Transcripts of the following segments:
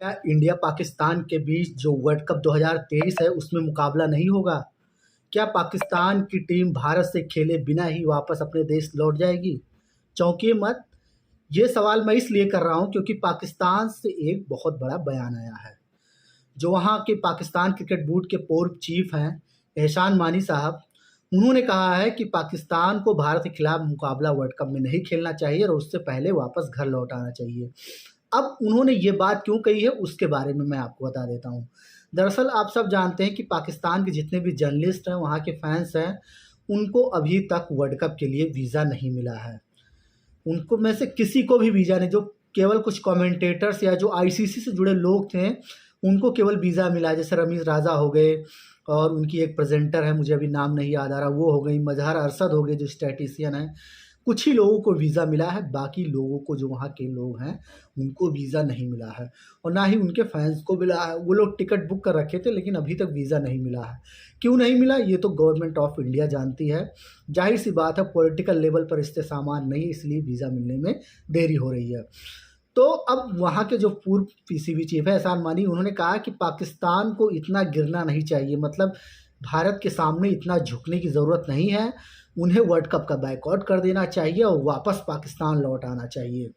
क्या इंडिया पाकिस्तान के बीच जो वर्ल्ड कप 2023 है उसमें मुकाबला नहीं होगा? क्या पाकिस्तान की टीम भारत से खेले बिना ही वापस अपने देश लौट जाएगी? चौंकिए मत, ये सवाल मैं इसलिए कर रहा हूँ क्योंकि पाकिस्तान से एक बहुत बड़ा बयान आया है। जो वहाँ के पाकिस्तान क्रिकेट बोर्ड के पूर्व चीफ हैं, एहसान मानी साहब, उन्होंने कहा है कि पाकिस्तान को भारत के खिलाफ मुकाबला वर्ल्ड कप में नहीं खेलना चाहिए और उससे पहले वापस घर लौट आना चाहिए। अब उन्होंने ये बात क्यों कही है उसके बारे में मैं आपको बता देता हूँ। दरअसल आप सब जानते हैं कि पाकिस्तान के जितने भी जर्नलिस्ट हैं, वहाँ के फैंस हैं, उनको अभी तक वर्ल्ड कप के लिए वीज़ा नहीं मिला है। उनको में से किसी को भी वीज़ा नहीं, जो केवल कुछ कमेंटेटर्स या जो आईसीसी से जुड़े लोग थे, उनको केवल वीज़ा मिला है। जैसे रमीज़ राजा हो गए और उनकी एक प्रेजेंटर है, मुझे अभी नाम नहीं याद आ रहा, वो हो गई, मजहर अरशद हो गए जो स्टैटिस्टिशियन हैं। कुछ ही लोगों को वीज़ा मिला है, बाकी लोगों को, जो वहाँ के लोग हैं, उनको वीज़ा नहीं मिला है और ना ही उनके फैंस को मिला है। वो लोग टिकट बुक कर रखे थे लेकिन अभी तक वीज़ा नहीं मिला है। क्यों नहीं मिला ये तो गवर्नमेंट ऑफ इंडिया जानती है। जाहिर सी बात है, पॉलिटिकल लेवल पर रिश्ते सामान नहीं, इसलिए वीज़ा मिलने में देरी हो रही है। तो अब वहाँ के जो पूर्व पीसीबी चीफ है एहसान मानी, उन्होंने कहा कि पाकिस्तान को इतना गिरना नहीं चाहिए, मतलब भारत के सामने इतना झुकने की ज़रूरत नहीं है। उन्हें वर्ल्ड कप का बायकॉट कर देना चाहिए और वापस पाकिस्तान लौट आना चाहिए।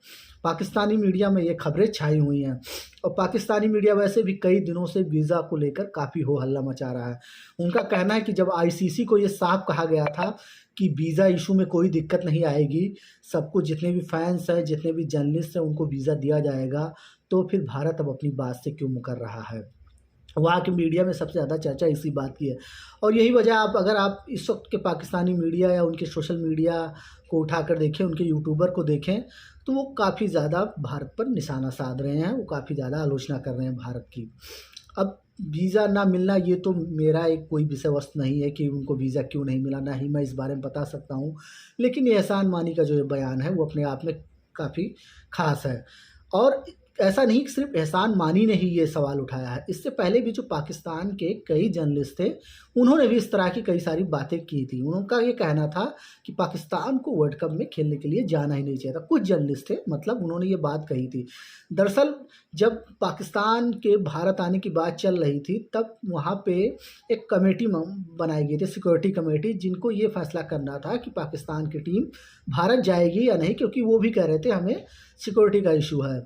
पाकिस्तानी मीडिया में ये खबरें छाई हुई हैं और पाकिस्तानी मीडिया वैसे भी कई दिनों से वीज़ा को लेकर काफ़ी हो हल्ला मचा रहा है। उनका कहना है कि जब आईसीसी को ये साफ कहा गया था कि वीज़ा इशू में कोई दिक्कत नहीं आएगी, सबको, जितने भी फैंस हैं, जितने भी जर्नलिस्ट हैं, उनको वीज़ा दिया जाएगा, तो फिर भारत अब अपनी बात से क्यों मुकर रहा है? वहाँ की मीडिया में सबसे ज़्यादा चर्चा इसी बात की है और यही वजह, अगर आप इस वक्त के पाकिस्तानी मीडिया या उनके सोशल मीडिया को उठाकर देखें, उनके यूट्यूबर को देखें, तो वो काफ़ी ज़्यादा भारत पर निशाना साध रहे हैं, वो काफ़ी ज़्यादा आलोचना कर रहे हैं भारत की। अब वीज़ा ना मिलना ये तो मेरा एक कोई विषय वस्तु नहीं है कि उनको वीज़ा क्यों नहीं मिला, ना ही मैं इस बारे में बता सकता हूँ। लेकिन ये एहसान मानी का जो ये बयान है वो अपने आप में काफ़ी ख़ास है और ऐसा नहीं कि सिर्फ एहसान मानी ने ही ये सवाल उठाया है। इससे पहले भी जो पाकिस्तान के कई जर्नलिस्ट थे, उन्होंने भी इस तरह की कई सारी बातें की थी। उनका ये कहना था कि पाकिस्तान को वर्ल्ड कप में खेलने के लिए जाना ही नहीं चाहिए था। कुछ जर्नलिस्ट थे, मतलब उन्होंने ये बात कही थी। दरअसल जब पाकिस्तान के भारत आने की बात चल रही थी, तब वहाँ पे एक कमेटी बनाई गई थी, सिक्योरिटी कमेटी, जिनको ये फैसला करना था कि पाकिस्तान की टीम भारत जाएगी या नहीं, क्योंकि वो भी कह रहे थे हमें सिक्योरिटी का इशू है।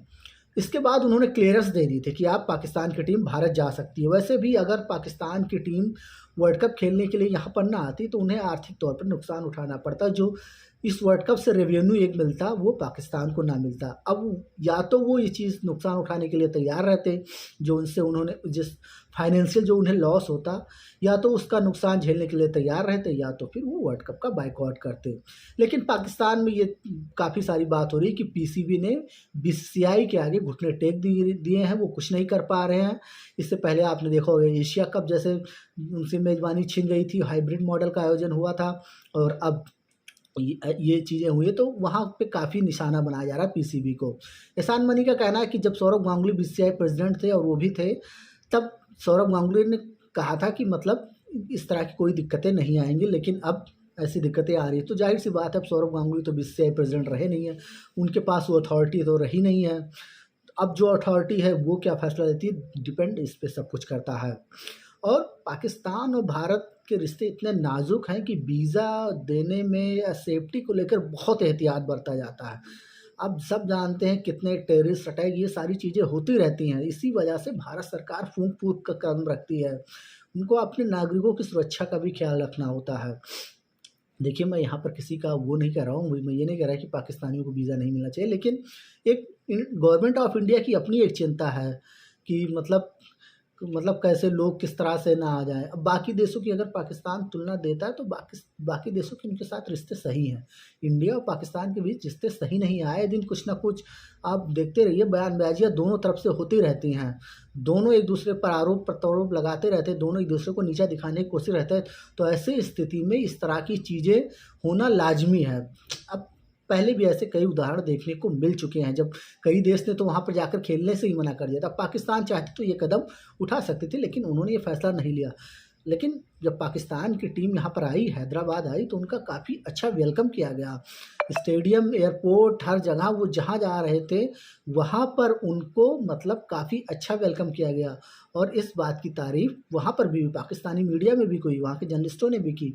इसके बाद उन्होंने क्लियरेंस दे दी थी कि आप, पाकिस्तान की टीम भारत जा सकती है। वैसे भी अगर पाकिस्तान की टीम वर्ल्ड कप खेलने के लिए यहाँ पर ना आती तो उन्हें आर्थिक तौर पर नुकसान उठाना पड़ता। जो इस वर्ल्ड कप से रेवेन्यू एक मिलता, वो पाकिस्तान को ना मिलता। अब या तो वो ये चीज़ नुकसान उठाने के लिए तैयार रहते, जो उनसे उन्होंने जिस फाइनेंशियल जो उन्हें लॉस होता, या तो उसका नुकसान झेलने के लिए तैयार रहते, या तो फिर वो वर्ल्ड कप का बायकॉट करते। लेकिन पाकिस्तान में ये काफ़ी सारी बात हो रही है कि पीसीबी ने बीसीसीआई के आगे घुटने टेक दिए हैं, वो कुछ नहीं कर पा रहे हैं। इससे पहले आपने देखा होगा एशिया कप जैसे उनसे मेज़बानी छिन गई थी, हाइब्रिड मॉडल का आयोजन हुआ था और अब ये चीज़ें हुई है, तो वहाँ पे काफ़ी निशाना बनाया जा रहा है पीसीबी को। एहसान मनी का कहना है कि जब सौरव गांगुली बीसीसीआई प्रेसिडेंट थे और वो भी थे, तब सौरव गांगुली ने कहा था कि मतलब इस तरह की कोई दिक्कतें नहीं आएंगी, लेकिन अब ऐसी दिक्कतें आ रही है। तो जाहिर सी बात है, अब सौरव गांगुली तो बीसीसीआई प्रेसिडेंट रहे नहीं है, उनके पास वो अथॉरिटी तो रही नहीं है। अब जो अथॉरिटी है वो क्या फैसला लेती है, डिपेंड इस पे सब कुछ करता है। और पाकिस्तान और भारत के रिश्ते इतने नाजुक हैं कि वीज़ा देने में या सेफ्टी को लेकर बहुत एहतियात बरता जाता है। अब सब जानते हैं कितने टेररिस्ट अटैक, ये सारी चीज़ें होती रहती हैं। इसी वजह से भारत सरकार फूँक-फूँक का कदम रखती है। उनको अपने नागरिकों की सुरक्षा का भी ख्याल रखना होता है। देखिए, मैं यहाँ पर किसी का वो नहीं कह रहा हूँ, मैं ये नहीं कह रहा कि पाकिस्तानियों को वीज़ा नहीं मिलना चाहिए, लेकिन एक गवर्नमेंट ऑफ इंडिया की अपनी एक चिंता है कि मतलब कैसे लोग किस तरह से ना आ जाएँ। अब बाकी देशों की अगर पाकिस्तान तुलना देता है तो बाकी देशों के उनके साथ रिश्ते सही हैं। इंडिया और पाकिस्तान के बीच रिश्ते सही नहीं, आए दिन कुछ ना कुछ आप देखते रहिए, बयानबाजियाँ दोनों तरफ से होती रहती हैं। दोनों एक दूसरे पर आरोप प्रत्यारोप लगाते रहते हैं, दोनों एक दूसरे को नीचा दिखाने की कोशिश रहते हैं। तो ऐसी स्थिति में इस तरह की चीज़ें होना लाज़मी है। अब पहले भी ऐसे कई उदाहरण देखने को मिल चुके हैं, जब कई देश ने तो वहाँ पर जाकर खेलने से ही मना कर दिया था। पाकिस्तान चाहती तो ये कदम उठा सकती थी, लेकिन उन्होंने ये फैसला नहीं लिया। लेकिन जब पाकिस्तान की टीम यहाँ पर आई, हैदराबाद आई, तो उनका काफ़ी अच्छा वेलकम किया गया। स्टेडियम, एयरपोर्ट, हर जगह वो जहाँ जा रहे थे, वहाँ पर उनको मतलब काफ़ी अच्छा वेलकम किया गया। और इस बात की तारीफ़ वहाँ पर भी पाकिस्तानी मीडिया में भी हुई, वहाँ के जर्नलिस्टों ने भी की।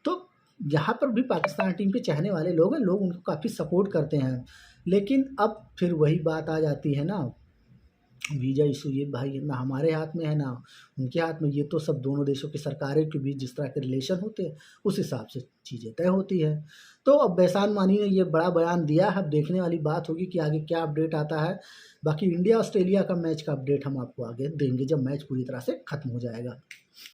तो यहाँ पर भी पाकिस्तान टीम के चाहने वाले लोग हैं, लोग उनको काफ़ी सपोर्ट करते हैं। लेकिन अब फिर वही बात आ जाती है ना, वीज़ा इशू, ये भाई ना हमारे हाथ में है ना उनके हाथ में, ये तो सब दोनों देशों की सरकारें के बीच जिस तरह के रिलेशन होते हैं उस हिसाब से चीज़ें तय होती है। तो अब एहसान मानी ने ये बड़ा बयान दिया है, अब देखने वाली बात होगी कि आगे क्या अपडेट आता है। बाकी इंडिया ऑस्ट्रेलिया का मैच का अपडेट हम आपको आगे देंगे जब मैच पूरी तरह से ख़त्म हो जाएगा।